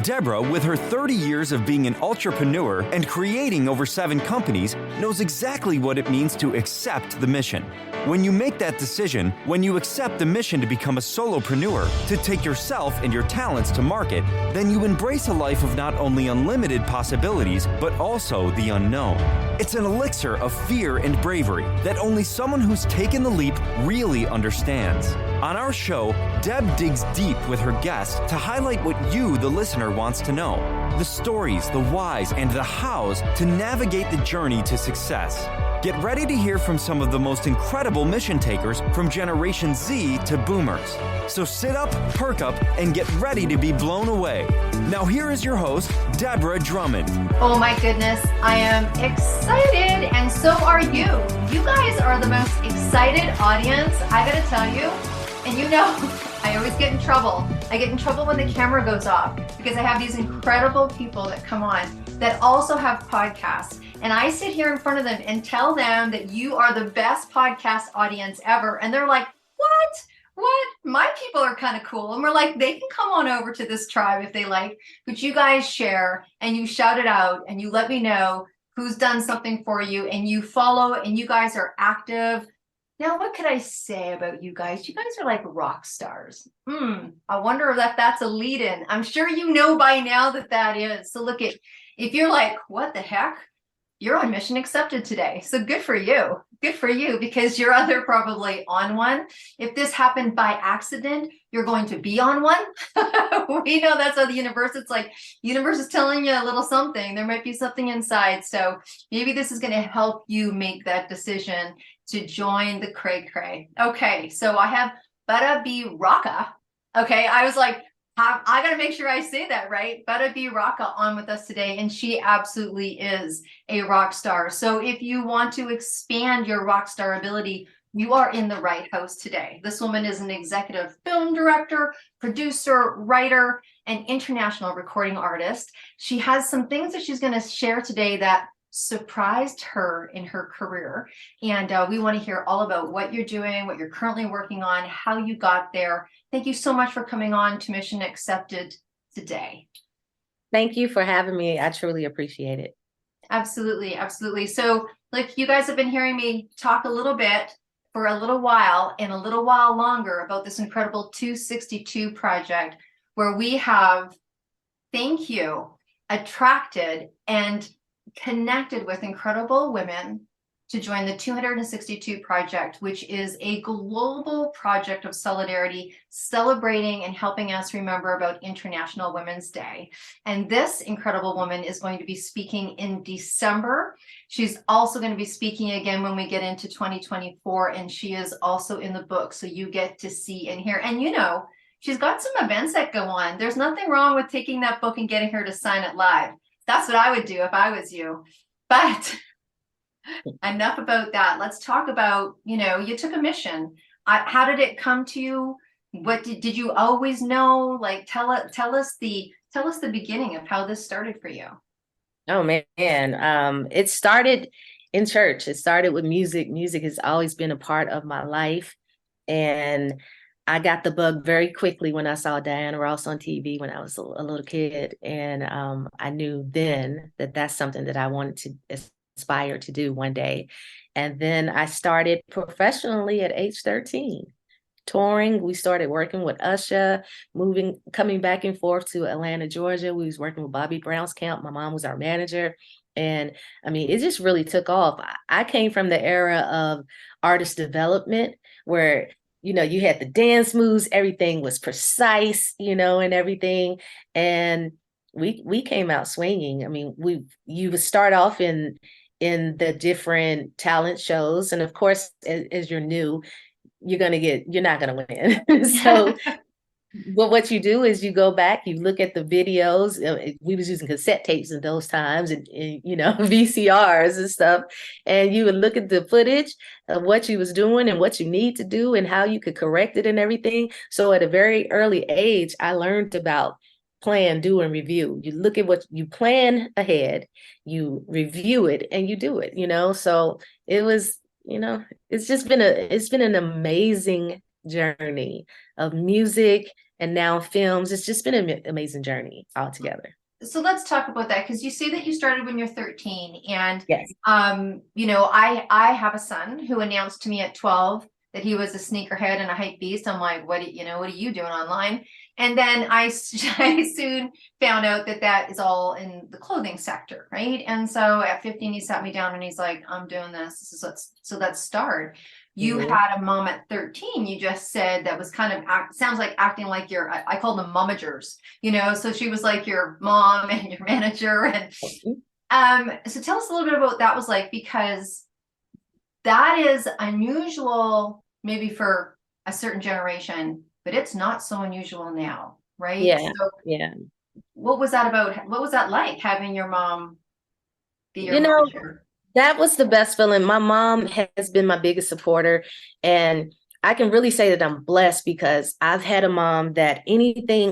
Deborah, with her 30 years of being an entrepreneur and creating over 7 companies, knows exactly what it means to accept the mission. When you make that decision, when you accept the mission to become a solopreneur, to take yourself and your talents to market, then you embrace a life of not only unlimited possibilities, but also the unknown. It's an elixir of fear and bravery that only someone who's taken the leap really understands. On our show, Deb digs deep with her guests to highlight what you, the listener, wants to know. The stories, the whys, and the hows to navigate the journey to success. Get ready to hear from some of the most incredible mission takers from Generation Z to Boomers. So sit up, perk up, and get ready to be blown away. Now here is your host, Deborah Drummond. Oh my goodness, I am excited, and so are you. You guys are the most excited audience, I gotta tell you. And you know, I always get in trouble. I get in trouble when the camera goes off because I have these incredible people that come on that also have podcasts. And I sit here in front of them and tell them that you are the best podcast audience ever. And they're like, what? What? My people are kind of cool. And we're like, they can come on over to this tribe if they like, but you guys share and you shout it out and you let me know who's done something for you and you follow and you guys are active. Now, what could I say about you guys? You guys are like rock stars. I wonder if that's a lead-in. I'm sure you know by now that is. So look, if you're like, what the heck? You're on mission accepted today. So good for you. Good for you, because you're either probably on one. If this happened by accident, you're going to be on one. We know that's how the universe, it's like universe is telling you a little something. There might be something inside. So maybe this is going to help you make that decision to join the cray cray. Okay, so I have Butta B-Rocka. Okay, I was like, I got to make sure I say that right. Butta B-Rocka on with us today, and she absolutely is a rock star. So if you want to expand your rock star ability, you are in the right house today. This woman is an executive film director, producer, writer, and international recording artist. She has some things that she's going to share today that surprised her in her career. And we want to hear all about what you're doing, what you're currently working on, how you got there. Thank you so much for coming on to Mission Accepted today. Thank you for having me. I truly appreciate it. Absolutely. Absolutely. So like you guys have been hearing me talk a little bit for a little while and a little while longer about this incredible 262 project where we have, thank you, attracted and connected with incredible women to join the 262 project, which is a global project of solidarity, celebrating and helping us remember about International Women's Day. And this incredible woman is going to be speaking in December. She's also going to be speaking again when we get into 2024, and she is also in the book. So you get to see and hear, and you know, she's got some events that go on. There's nothing wrong with taking that book and getting her to sign it live. That's what I would do if I was you. But enough about that. Let's talk about, you know, you took a mission. How did it come to you? What did you always know? Like, tell us the beginning of how this started for you. Oh man, it started in church. It started with music. Music has always been a part of my life, and I got the bug very quickly when I saw Diana Ross on TV when I was a little kid. And I knew then that that's something that I wanted to aspire to do one day. And then I started professionally at age 13, touring. We started working with Usher, coming back and forth to Atlanta, Georgia. We was working with Bobby Brown's camp. My mom was our manager. And I mean, it just really took off. I came from the era of artist development where, you know, you had the dance moves, everything was precise, you know, and everything. And we came out swinging. I mean, you would start off in the different talent shows. And of course, as you're new, you're not going to win. So what you do is you go back, you look at the videos. We was using cassette tapes in those times and you know, VCRs and stuff. And you would look at the footage of what you was doing and what you need to do and how you could correct it and everything. So at a very early age, I learned about plan, do, and review. You look at what you plan ahead, you review it, and you do it, you know? So it was, you know, it's been an amazing journey of music and now films. It's just been an amazing journey altogether. So let's talk about that, because you say that you started when you're 13, and Yes. you know, I have a son who announced to me at 12 that he was a sneakerhead and a hype beast. I'm like, what are you doing online? And then I soon found out that that is all in the clothing sector, right? And so at 15, he sat me down and he's like, I'm doing this. So let's start. You had a mom at 13, you just said, that was kind of sounds like acting like your, I call them momagers, you know, so she was like your mom and your manager. And so tell us a little bit about what that was like, because that is unusual maybe for a certain generation, but it's not so unusual now, right? Yeah. So Yeah. what was that about? What was that like, having your mom be your You know, manager? that was the best feeling. My mom has been my biggest supporter. And I can really say that I'm blessed because I've had a mom that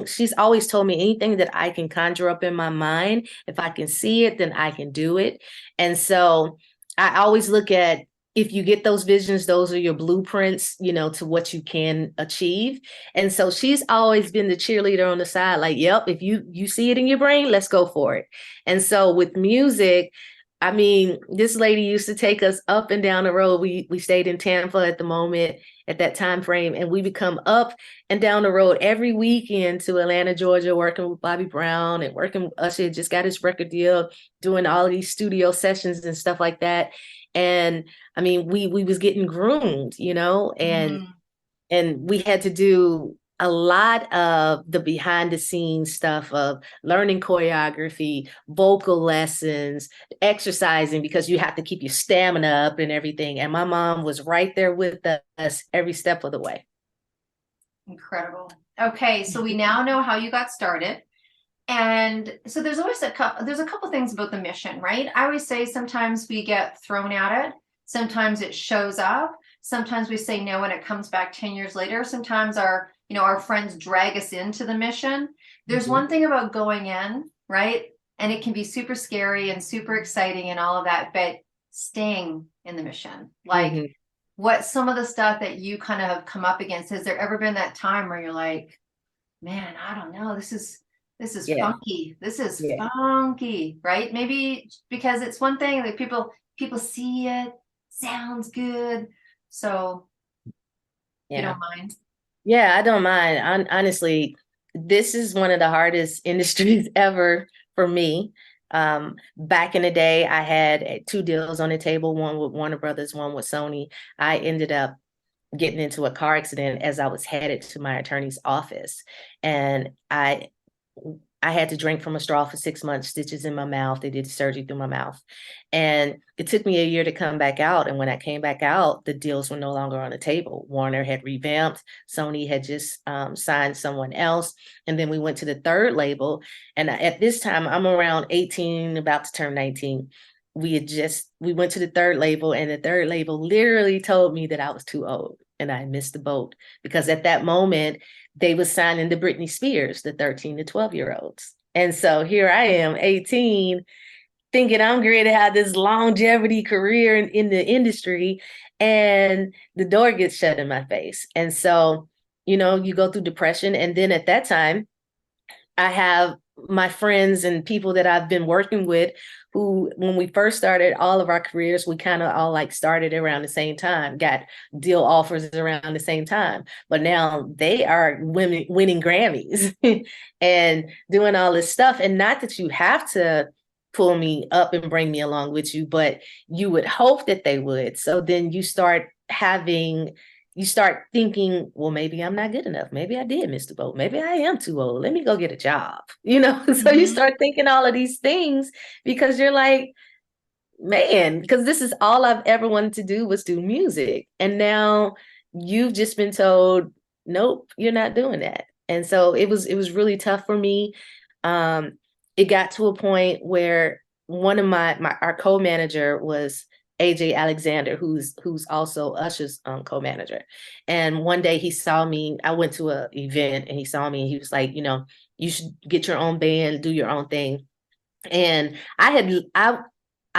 she's always told me anything that I can conjure up in my mind, if I can see it, then I can do it. And so I always look at, if you get those visions, those are your blueprints, you know, to what you can achieve. And so she's always been the cheerleader on the side, like, yep, if you see it in your brain, let's go for it. And so with music, I mean, this lady used to take us up and down the road. We stayed in Tampa at that time frame, and we become up and down the road every weekend to Atlanta, Georgia, working with Bobby Brown and working with Usher. Just got his record deal, doing all of these studio sessions and stuff like that. And I mean, we was getting groomed, you know, and we had to do a lot of the behind the scenes stuff of learning choreography, vocal lessons, exercising, because you have to keep your stamina up and everything. And my mom was right there with us every step of the way. Incredible. Okay, so we now know how you got started. And so there's always a couple things about the mission, right? I always say sometimes we get thrown at it, sometimes it shows up, sometimes we say no and it comes back 10 years later. Sometimes our friends drag us into the mission. There's one thing about going in, right? And it can be super scary and super exciting and all of that, but staying in the mission, like what some of the stuff that you kind of have come up against, has there ever been that time where you're like, man, I don't know, this is funky. This is funky, right? Maybe because it's one thing that people see it, sounds good. So you don't mind? Yeah, I don't mind. Honestly, this is one of the hardest industries ever for me. Back in the day, I had 2 deals on the table, one with Warner Brothers, one with Sony. I ended up getting into a car accident as I was headed to my attorney's office. And I had to drink from a straw for 6 months, stitches in my mouth. They did surgery through my mouth. And it took me a year to come back out. And when I came back out, the deals were no longer on the table. Warner had revamped. Sony had just signed someone else. And then we went to the 3rd label. And at this time, I'm around 18, about to turn 19. We went to the 3rd label, and the 3rd label literally told me that I was too old and I missed the boat, because at that moment, they were signing the Britney Spears, the 13 to 12-year-olds. And so here I am, 18, thinking I'm going to have this longevity career in the industry, and the door gets shut in my face. And so, you know, you go through depression. And then at that time, I have my friends and people that I've been working with who, when we first started all of our careers, we kind of all like started around the same time, got deal offers around the same time. But now they are winning Grammys and doing all this stuff. And not that you have to pull me up and bring me along with you, but you would hope that they would. So then you start thinking, well, maybe I'm not good enough. Maybe I did miss the boat. Maybe I am too old. Let me go get a job, you know? So you start thinking all of these things, because you're like, man, because this is all I've ever wanted to do, was do music. And now you've just been told, nope, you're not doing that. And so it was really tough for me. It got to a point where one of our co-manager was AJ Alexander, who's also Usher's co-manager. And one day he saw me, I went to an event, and he saw me, and he was like, you know, you should get your own band, do your own thing. And I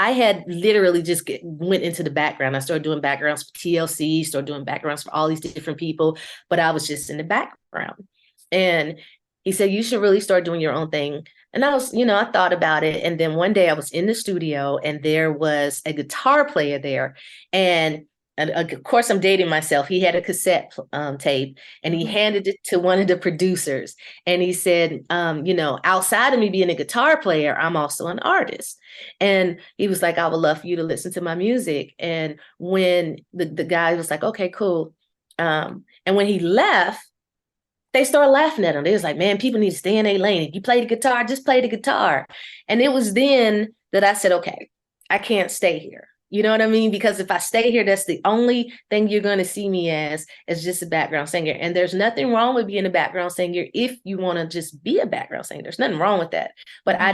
I had literally just went into the background. I started doing backgrounds for TLC, started doing backgrounds for all these different people, but I was just in the background. And he said, you should really start doing your own thing. And I was, I thought about it. And then one day I was in the studio and there was a guitar player there. And of course, I'm dating myself. He had a cassette tape and he handed it to one of the producers. And he said, outside of me being a guitar player, I'm also an artist. And he was like, I would love for you to listen to my music. And when the guy was like, okay, cool. And when he left, they started laughing at him. They was like, man, people need to stay in their lane. If you play the guitar, just play the guitar. And it was then that I said, okay, I can't stay here. You know what I mean? Because if I stay here, that's the only thing you're going to see me as just a background singer. And there's nothing wrong with being a background singer if you want to just be a background singer. There's nothing wrong with that. But I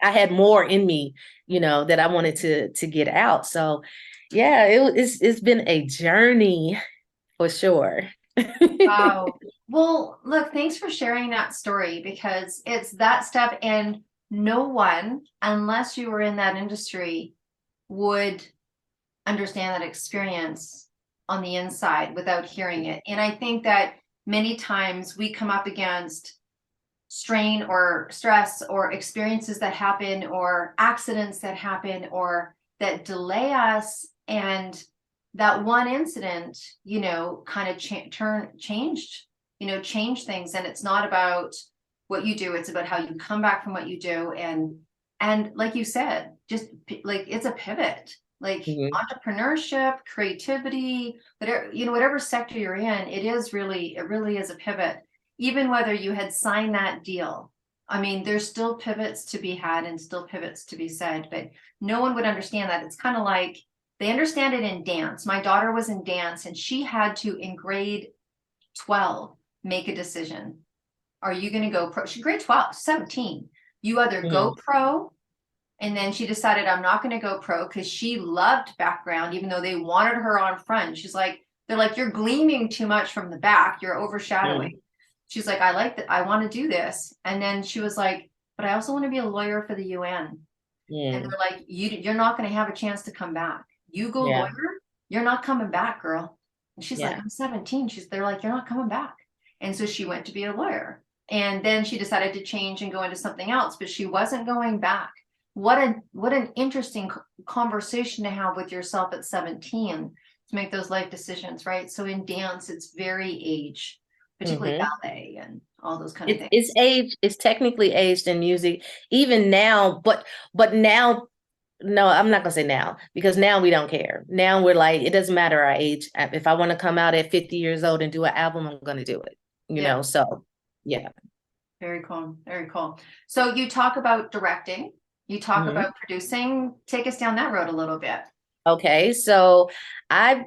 had more in me, that I wanted to get out. So yeah, it's been a journey for sure. Wow. Well, look, thanks for sharing that story, because it's that stuff, and no one, unless you were in that industry, would understand that experience on the inside without hearing it. And I think that many times we come up against strain or stress or experiences that happen or accidents that happen or that delay us, and that one incident, kind of changed things. And it's not about what you do, it's about how you come back from what you do. And like you said, just like, it's a pivot, like entrepreneurship, creativity, whatever sector you're in, it really is a pivot. Even whether you had signed that deal, I mean, there's still pivots to be had and still pivots to be said, but no one would understand that. It's kind of like, they understand it in dance. My daughter was in dance and she had to, in grade 12, make a decision. Are you going to go pro? She's grade 12, 17. You either go pro, and then she decided, I'm not going to go pro, because she loved background, even though they wanted her on front. She's like, they're like, you're gleaming too much from the back. You're overshadowing. She's like, I like that. I want to do this. And then she was like, but I also want to be a lawyer for the UN. And they're like, you're not going to have a chance to come back. You go lawyer, you're not coming back, girl. And she's like, I'm 17. They're like, you're not coming back. And so she went to be a lawyer. And then she decided to change and go into something else, but she wasn't going back. What an interesting conversation to have with yourself at 17 to make those life decisions, right? So in dance, it's very age, particularly ballet and all those kind of things. It's age, it's technically aged in music, even now, but now, no, I'm not gonna say now, because now we don't care. Now we're like, it doesn't matter our age. If I want to come out at 50 years old and do an album, I'm gonna do it. So yeah. Very cool. Very cool. So you talk about directing, you talk about producing. Take us down that road a little bit. Okay, so I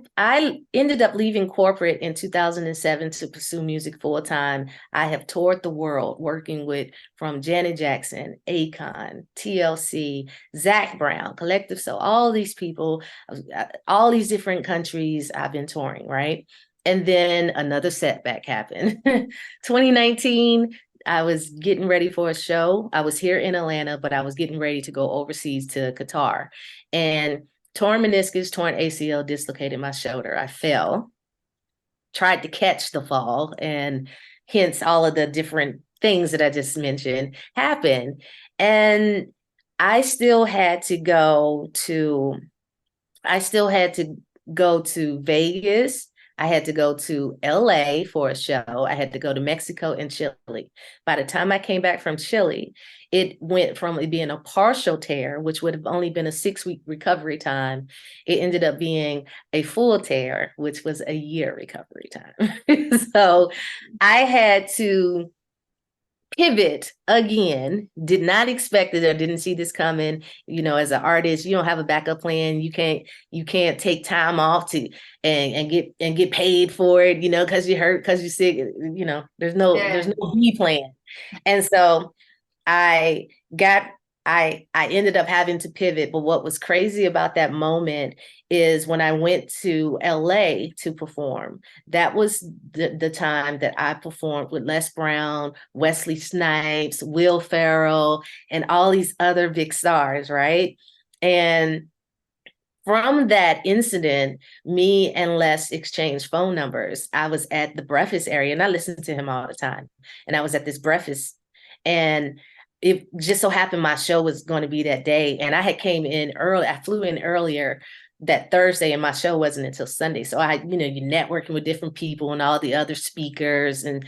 ended up leaving corporate in 2007 to pursue music full time. I have toured the world working with, from Janet Jackson, Akon, TLC, Zac Brown, Collective Soul, all these people, all these different countries I've been touring, right? And then another setback happened. 2019, I was getting ready for a show. I was here in Atlanta, but I was getting ready to go overseas to Qatar. And torn meniscus, torn ACL, dislocated my shoulder. I fell, tried to catch the fall, and hence all of the different things that I just mentioned happened. And I still had to go to Vegas. I had to go to LA for a show. I had to go to Mexico and Chile. By the time I came back from Chile, it went from it being a partial tear, which would have only been a 6-week recovery time. It ended up being a full tear, which was a year recovery time. So I had to pivot again. Did not expect it or didn't see this coming. As an artist, you don't have a backup plan. You can't take time off to and get paid for it, because you're hurt, because you're sick. There's no B plan. And so I ended up having to pivot. But what was crazy about that moment is when I went to LA to perform, that was the time that I performed with Les Brown, Wesley Snipes, Will Ferrell, and all these other big stars, right? And from that incident, me and Les exchanged phone numbers. I was at the breakfast area and I listened to him all the time. And I was at this breakfast, and it just so happened my show was going to be that day. And I had came in early. I flew in earlier that Thursday, and my show wasn't until Sunday. So I, you're networking with different people and all the other speakers and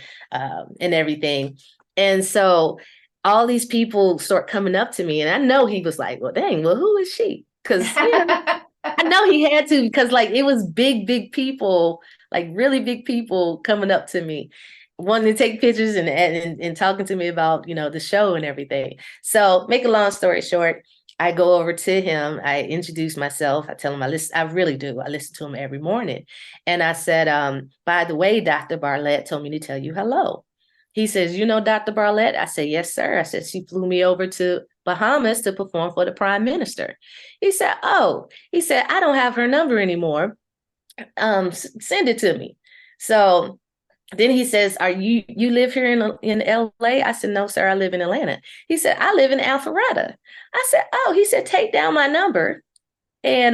everything. And so all these people start coming up to me, and I know he was like, well, dang, well, who is she? Because I know he had to, because like it was big people, like really big people coming up to me, wanting to take pictures and talking to me about, the show and everything. So make a long story short, I go over to him, I introduce myself, I tell him I listen, I really do. I listen to him every morning. And I said, by the way, Dr. Bartlett told me to tell you hello. He says, you know Dr. Bartlett? I said, yes, sir. I said, she flew me over to Bahamas to perform for the Prime Minister. He said, oh, I don't have her number anymore. Send it to me. So then he says, are you live here in LA? I said, no, sir, I live in Atlanta. He said, I live in Alpharetta. I said, oh, he said, take down my number and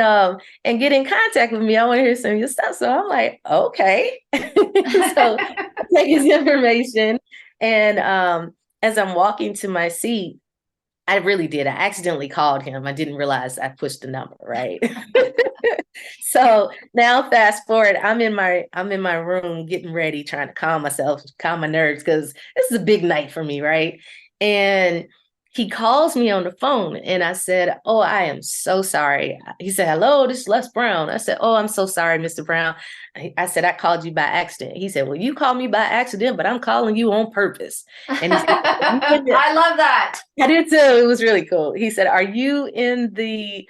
get in contact with me. I want to hear some of your stuff. So I'm like, okay. So I take his information. And as I'm walking to my seat, I really did. I accidentally called him. I didn't realize I pushed the number, right? So now fast forward, I'm in my room getting ready, trying to calm my nerves, because this is a big night for me, right? And he calls me on the phone, and I said, oh, I am so sorry. He said, hello, this is Les Brown. I said, oh, I'm so sorry, Mr. Brown. I said, I called you by accident. He said, well, you called me by accident, but I'm calling you on purpose. And he said, I love that. I did too. It was really cool. He said, are you in the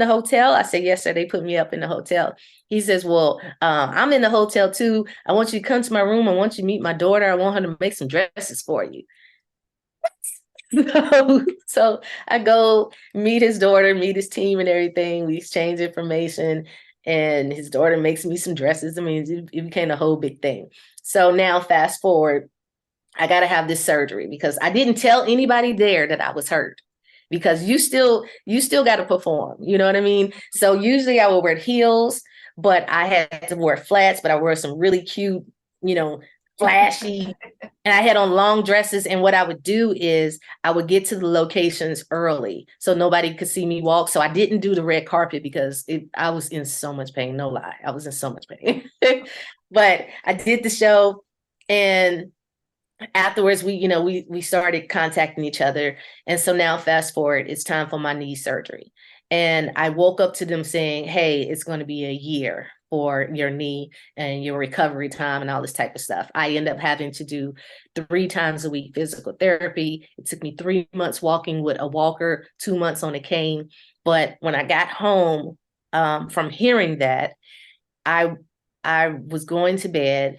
hotel? I said, yes, sir. They put me up in the hotel. He says, well, I'm in the hotel too. I want you to come to my room. I want you to meet my daughter. I want her to make some dresses for you. So I go meet his daughter, meet his team and everything. We exchange information, and his daughter makes me some dresses. I mean, it became a whole big thing. So now fast forward, I got to have this surgery because I didn't tell anybody there that I was hurt, because you still got to perform. You know what I mean? So usually I would wear heels, but I had to wear flats, but I wore some really cute, flashy, and I had on long dresses. And what I would do is I would get to the locations early so nobody could see me walk. So I didn't do the red carpet because I was in so much pain. No lie. I was in so much pain, but I did the show, and afterwards we started contacting each other. And so now fast forward, it's time for my knee surgery. And I woke up to them saying, hey, it's going to be a year for your knee and your recovery time and all this type of stuff. I end up having to do 3 times a week physical therapy. It took me 3 months walking with a walker, 2 months on a cane. But when I got home from hearing that, I was going to bed,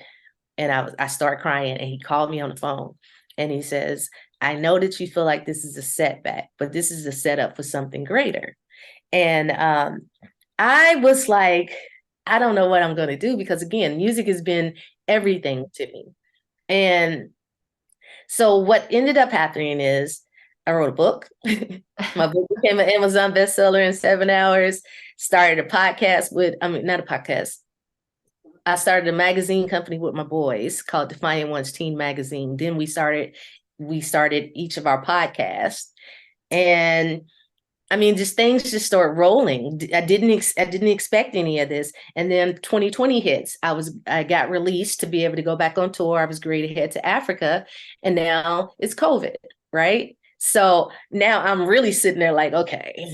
and I start crying, and he called me on the phone, and he says, I know that you feel like this is a setback, but this is a setup for something greater. And I was like, I don't know what I'm going to do, because again, music has been everything to me. And so what ended up happening is I wrote a book. My book became an Amazon bestseller in 7 hours. Started a podcast not a podcast. I started a magazine company with my boys called Defiant One's Teen Magazine. Then we started each of our podcasts. And I mean, just things just start rolling. I didn't expect any of this. And then 2020 hits. I got released to be able to go back on tour. I was great to head to Africa, and now it's COVID, right? So now I'm really sitting there like, okay,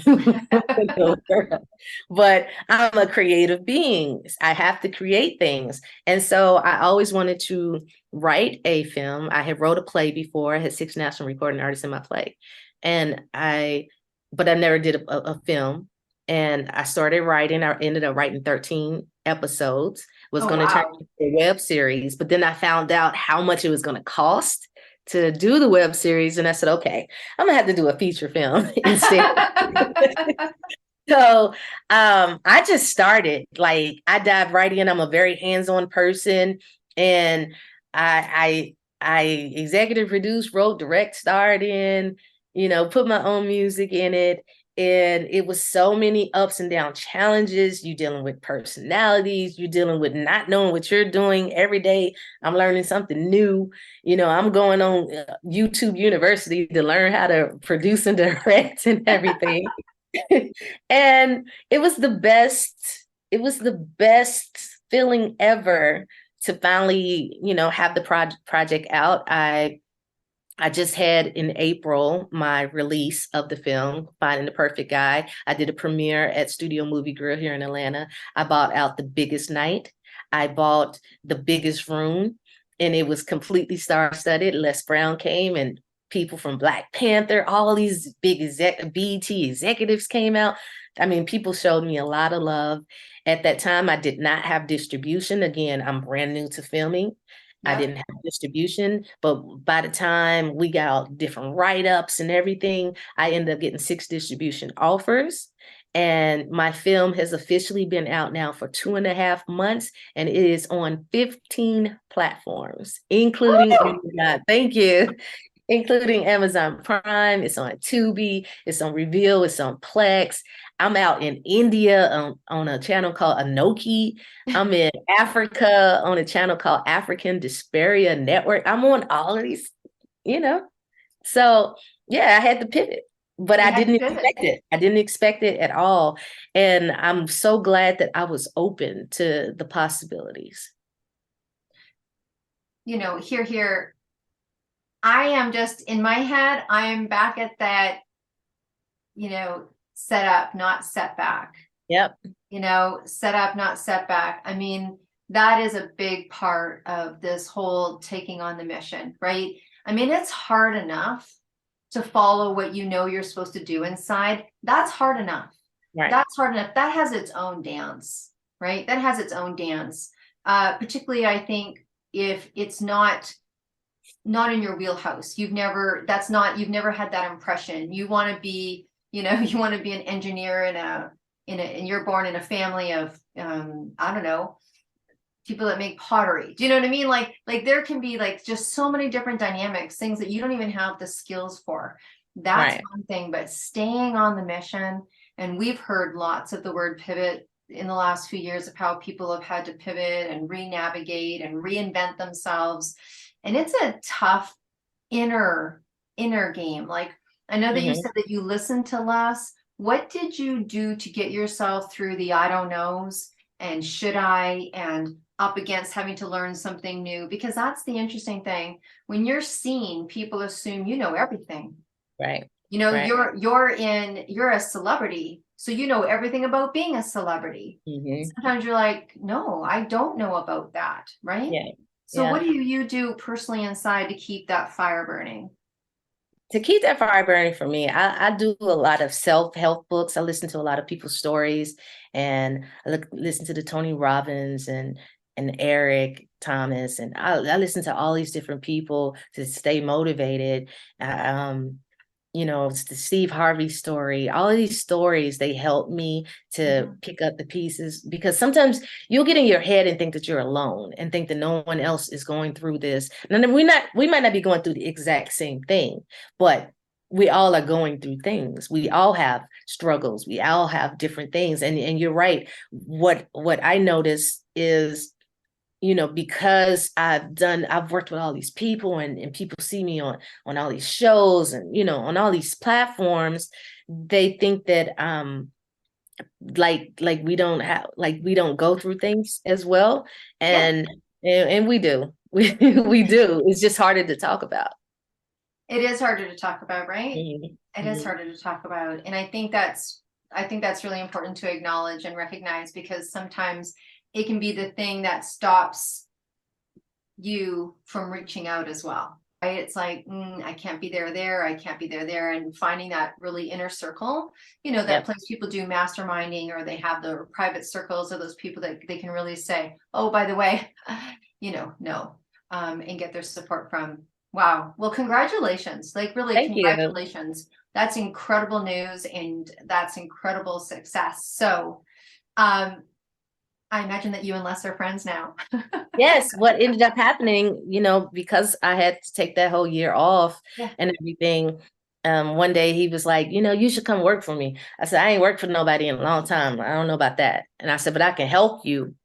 but I'm a creative being. I have to create things. And so I always wanted to write a film. I had wrote a play before. I had 6 national recording artists in my play. But I never did a film. And I started writing. I ended up writing 13 episodes, was going to turn into a web series. But then I found out how much it was going to cost to do the web series. And I said, okay, I'm going to have to do a feature film instead. So I just started, like, I dived right in. I'm a very hands-on person. And I executive produced, wrote, direct, starred in, put my own music in it. And it was so many ups and down challenges. You're dealing with personalities, you're dealing with not knowing what you're doing every day. I'm learning something new. I'm going on YouTube University to learn how to produce and direct and everything. And it was the best feeling ever to finally, have the project out. I just had in April my release of the film, Finding the Perfect Guy. I did a premiere at Studio Movie Grill here in Atlanta. I bought out the biggest night. I bought the biggest room, and it was completely star-studded. Les Brown came, and people from Black Panther, all these big BET executives came out. I mean, people showed me a lot of love. At that time, I did not have distribution. Again, I'm brand new to filming. I didn't have distribution, but by the time we got all different write-ups and everything, I ended up getting 6 distribution offers. And my film has officially been out now for 2.5 months, and it is on 15 platforms, including thank you, including Amazon Prime. It's on Tubi, it's on Reveal, it's on Plex. I'm out in India on a channel called Anoki. I'm in Africa on a channel called African Dysparia Network. I'm on all of these, So yeah, I had to pivot, but I didn't expect it. I didn't expect it at all. And I'm so glad that I was open to the possibilities. Here, I am just in my head, I am back at that, set up, not setback. Yep. Set up, not setback. I mean, that is a big part of this whole taking on the mission, right? I mean, it's hard enough to follow what you're supposed to do inside. That's hard enough. Right. That's hard enough. That has its own dance, right? That has its own dance. Particularly, I think, if it's not in your wheelhouse, you've never had that impression. You want to be, you want to be an engineer and you're born in a family of, I don't know, people that make pottery. Do you know what I mean? Like there can be just so many different dynamics, things that you don't even have the skills for. That's one thing, but staying on the mission. And we've heard lots of the word pivot in the last few years of how people have had to pivot and re-navigate and reinvent themselves. And it's a tough inner game. I know that you said that you listened to Les. What did you do to get yourself through the I don't knows and should I and up against having to learn something new? Because that's the interesting thing. When you're seen, people assume you know everything. Right. You're a celebrity, so you know everything about being a celebrity. Sometimes you're like, no, I don't know about that, right? Yeah. So what do you do personally inside to keep that fire burning? To keep that fire burning for me, I do a lot of self-help books. I listen to a lot of people's stories, and I listen to the Tony Robbins and Eric Thomas, and I listen to all these different people to stay motivated. It's the Steve Harvey story. All of these stories, they help me to pick up the pieces, because sometimes you'll get in your head and think that you're alone and think that no one else is going through this. And we might not be going through the exact same thing, but we all are going through things. We all have struggles. We all have different things. And you're right. What I notice is, because I've worked with all these people and people see me on all these shows and, on all these platforms, they think that, we don't go through things as well. And we do, we do. It's just harder to talk about. It is harder to talk about, right? Mm-hmm. It is harder to talk about. And I think that's really important to acknowledge and recognize, because sometimes it can be the thing that stops you from reaching out as well, right? It's like, I can't be there. I can't be there. And finding that really inner circle, that place people do masterminding, or they have the private circles of those people that they can really say, oh, by the way, no, and get their support from. Wow. Well, congratulations. Congratulations. That's incredible news, and that's incredible success. So, I imagine that you and Les are friends now. Yes. What ended up happening, because I had to take that whole year off and everything, one day he was like, you should come work for me. I said, I ain't worked for nobody in a long time. I don't know about that. And I said, but I can help you.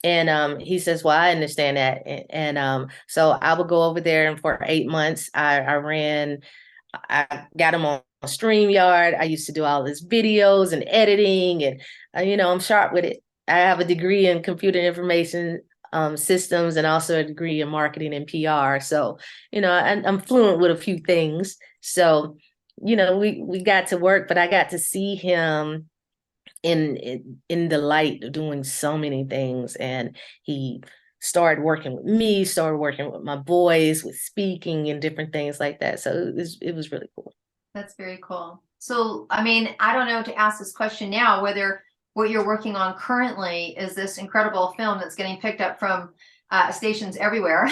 And he says, well, I understand that. And so I would go over there, and for 8 months, I got him on StreamYard. I used to do all his videos and editing, and I'm sharp with it. I have a degree in computer information systems, and also a degree in marketing and PR. So, I'm fluent with a few things. So, we got to work, but I got to see him in the light doing so many things, and he started working with me, started working with my boys, with speaking and different things like that. So it was really cool. That's very cool. So, I mean, I don't know to ask this question now, whether what you're working on currently is this incredible film that's getting picked up from stations everywhere.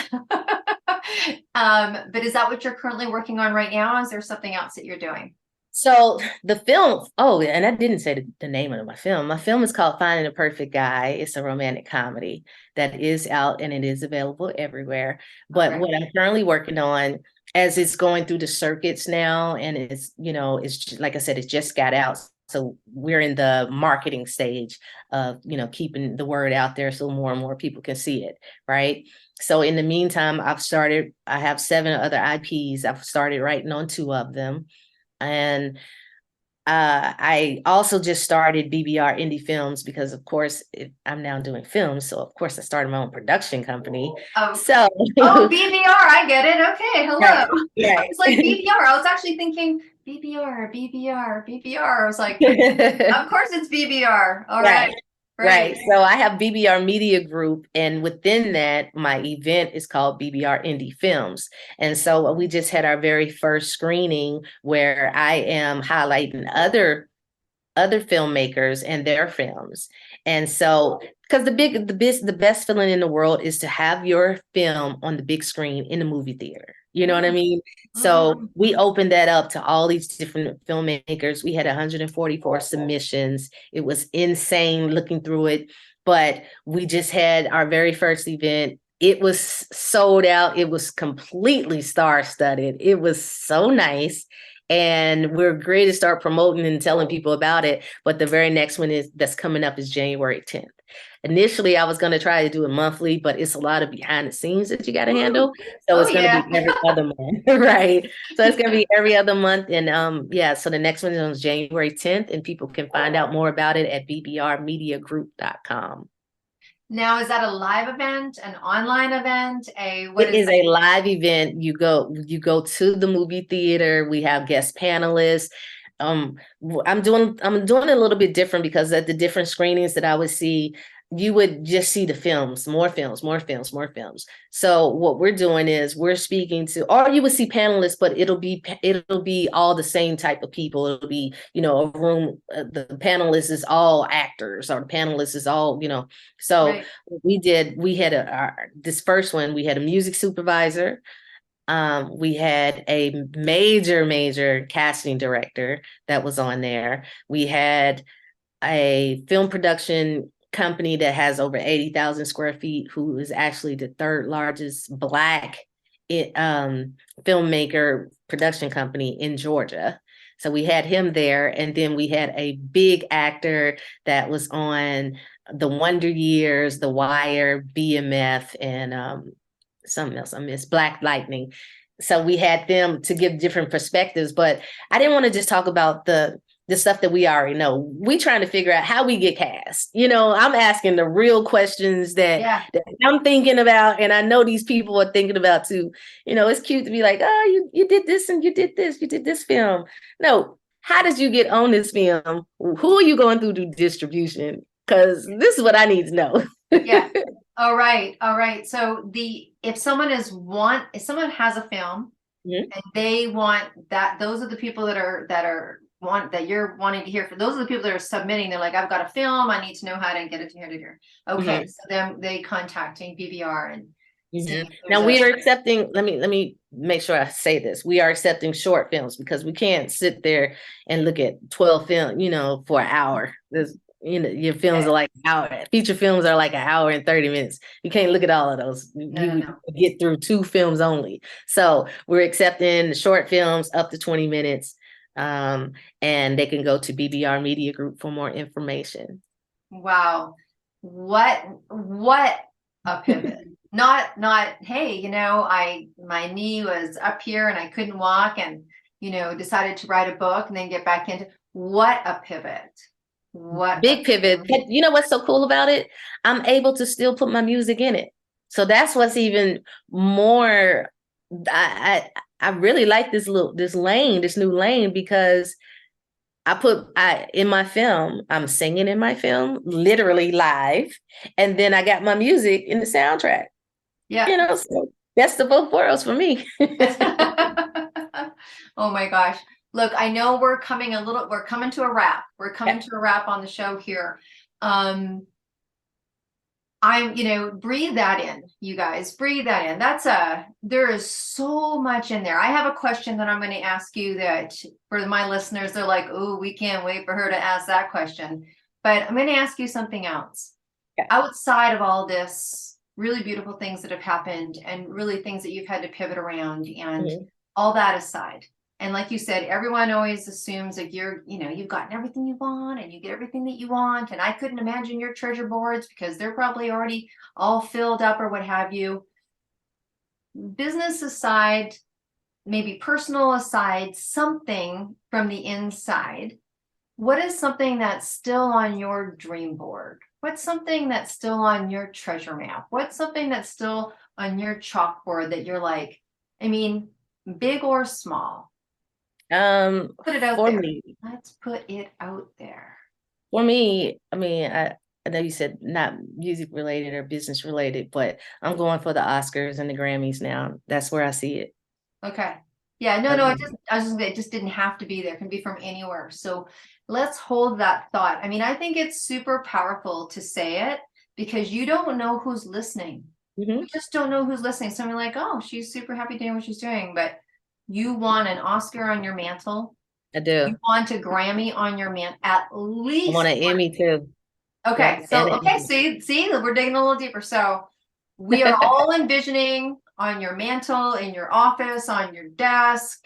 But is that what you're currently working on right now? Is there something else that you're doing? So the film, and I didn't say the name of my film. My film is called Finding the Perfect Guy. It's a romantic comedy that is out, and it is available everywhere. But what I'm currently working on, as it's going through the circuits now, and it's just, like I said, it just got out. So we're in the marketing stage of, keeping the word out there so more and more people can see it, right? So in the meantime, I have 7 other IPs. I've started writing on 2 of them. And I also just started BBR Indie Films because, of course, I'm now doing films. So, of course, I started my own production company. Oh, so BBR, I get it. Okay, hello. Right. I was like, BBR. I was actually thinking BBR. I was like, of course it's BBR. All right. Right. So I have BBR Media Group, and within that, my event is called BBR Indie Films. And so we just had our very first screening where I am highlighting other filmmakers and their films. And so, because the best feeling in the world is to have your film on the big screen in the movie theater. You know what I mean? So we opened that up to all these different filmmakers. We had 144 submissions. It was insane looking through it, but we just had our very first event. It was sold out. It was completely star-studded. It was so nice. And we're great to start promoting and telling people about it. But the very next one that's coming up is January 10th. Initially, I was going to try to do it monthly, but it's a lot of behind the scenes that you got to handle. So it's going to be every other month, right? So it's going to be every other month. And so the next one is on January 10th, and people can find out more about it at bbrmediagroup.com. Now, is that a live event, an online event? It is a live event. You go to the movie theater. We have guest panelists. I'm doing a little bit different because at the different screenings that I would see, you would just see the films, more films. So what we're doing is we're speaking to, or you would see panelists, but it'll be all the same type of people. It'll be, a room, the panelists is all actors, or the panelists is all, so this first one, we had a music supervisor. We had a major casting director that was on there. We had a film production company that has over 80,000 square feet, who is actually the 3rd largest Black filmmaker production company in Georgia. So we had him there. And then we had a big actor that was on The Wonder Years, The Wire, BMF, and something else I missed, Black Lightning. So we had them to give different perspectives, but I didn't want to just talk about the stuff that we already know. We trying to figure out how we get cast. I'm asking the real questions that I'm thinking about, and I know these people are thinking about too. It's cute to be like, oh, you did this and you did this, you did this film. No, how did you get on this film? Who are you going through to distribution? Because this is what I need to know. Yeah. All right. So if someone has a film and they want that, those are the people that you're wanting to hear from. Those are the people that are submitting. They're like, I've got a film. I need to know how to get it to here. Okay. So then they contacting BBR and now we are accepting, let me make sure I say this. We are accepting short films because we can't sit there and look at 12 film, for an hour. your films are like an hour. Feature films are like an hour and 30 minutes. You can't look at all of those. You get through 2 films only. So we're accepting the short films up to 20 minutes. And they can go to BBR Media Group for more information. Wow. What a pivot. Not, hey, my knee was up here and I couldn't walk and, decided to write a book and then get back into. What a pivot. What big pivot. But you know what's so cool about it? I'm able to still put my music in it. So that's what's even more. I really like this new lane, because in my film, I'm singing in my film, literally live, and then I got my music in the soundtrack. Yeah. So that's the both worlds for me. Oh my gosh. Look, I know we're coming to a wrap. We're coming to a wrap on the show here. Breathe that in, you guys, breathe that in. There is so much in there. I have a question that I'm going to ask you that for my listeners, they're like, oh, we can't wait for her to ask that question. But I'm going to ask you something else. Yeah. Outside of all this, really beautiful things that have happened and really things that you've had to pivot around and all that aside. And like you said, everyone always assumes that you've gotten everything you want and you get everything that you want. And I couldn't imagine your treasure boards because they're probably already all filled up or what have you. Business aside, maybe personal aside, something from the inside. What is something that's still on your dream board? What's something that's still on your treasure map? What's something that's still on your chalkboard that you're like, big or small? Put it out there. Let's put it out there. For me, I know you said not music related or business related, but I'm going for the Oscars and the Grammys now. That's where I see it. Okay. Yeah, it just didn't have to be there. It can be from anywhere. So let's hold that thought. I think it's super powerful to say it because you don't know who's listening. You just don't know who's listening. Someone like, oh, she's super happy doing what she's doing, but you want an Oscar on your mantle. I do. You want a Grammy on your mantle, at least. I want an Emmy too. Okay, see, we're digging a little deeper. So we are all envisioning on your mantle, in your office, on your desk,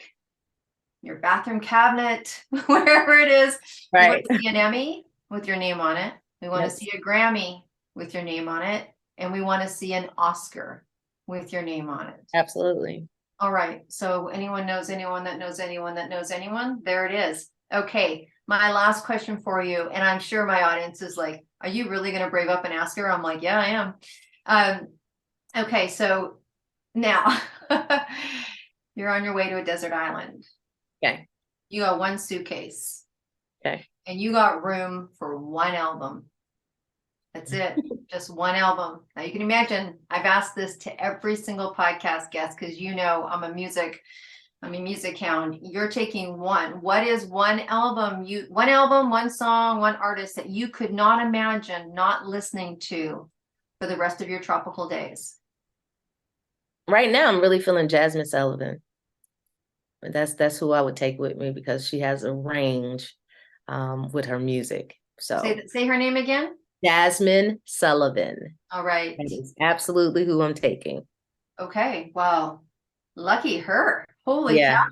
your bathroom cabinet, wherever it is. Right. We want to see an Emmy with your name on it. We want to see a Grammy with your name on it. And we want to see an Oscar with your name on it. Absolutely. All right. So anyone knows anyone that knows anyone that knows anyone? There it is. Okay. My last question for you, and I'm sure my audience is like, are you really going to brave up and ask her? I'm like, yeah, I am. Okay. So now you're on your way to a desert island. Okay. You got one suitcase. Okay. And you got room for one album. That's it. Just one album. Now you can imagine I've asked this to every single podcast guest because I'm a music hound. You're taking one. What is one album, one song, one artist that you could not imagine not listening to for the rest of your tropical days? Right now I'm really feeling Jasmine Sullivan. That's who I would take with me because she has a range with her music. So say her name again. Jasmine Sullivan. All right. That is absolutely who I'm taking. Okay. Wow. Lucky her. Holy cow.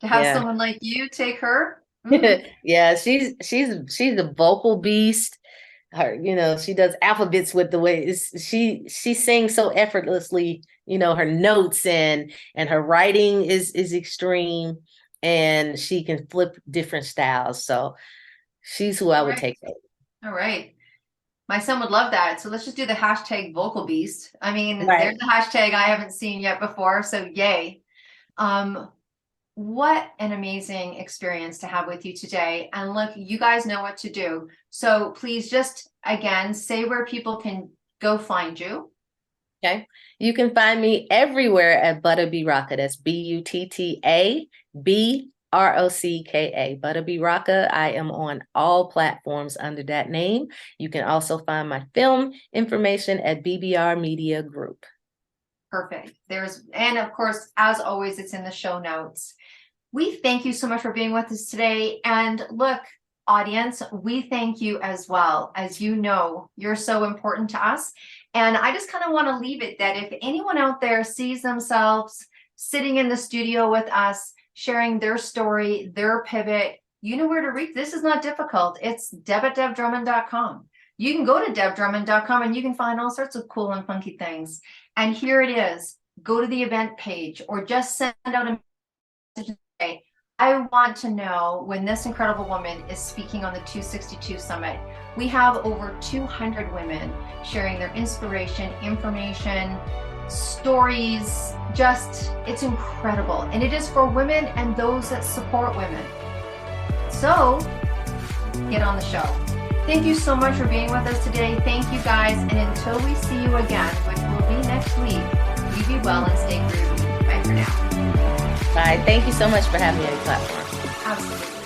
To have someone like you take her. Yeah, she's a vocal beast. Her, she does alphabets with the way she sings so effortlessly, her notes and her writing is extreme and she can flip different styles. So she's who I would take. All right. My son would love that. So let's just do the hashtag vocal beast. There's a hashtag I haven't seen yet before. So yay. What an amazing experience to have with you today. And look, you guys know what to do. So please just, again, say where people can go find you. Okay. You can find me everywhere at Butta B-Rocka. That's BUTTA B-ROCKA. Butta B-Rocka. I am on all platforms under that name. You can also find my film information at BBR Media Group. Perfect. And of course, as always, it's in the show notes. We thank you so much for being with us today. And look, audience, we thank you as well. As you know, you're so important to us. And I just kind of want to leave it that if anyone out there sees themselves sitting in the studio with us, sharing their story, their pivot, you know where to reach. This is not difficult. It's deb@debdrummond.com. You can go to debdrummond.com and you can find all sorts of cool and funky things. And here it is. Go to the event page or just send out a message today. I want to know when this incredible woman is speaking on the 262 Summit. We have over 200 women sharing their inspiration, information, stories. Just, it's incredible. And it is for women and those that support women. So, get on the show. Thank you so much for being with us today. Thank you guys. And until we see you again, which will be next week, you be well and stay groovy. Bye for now. Bye. Thank you so much for having me on your platform. Absolutely.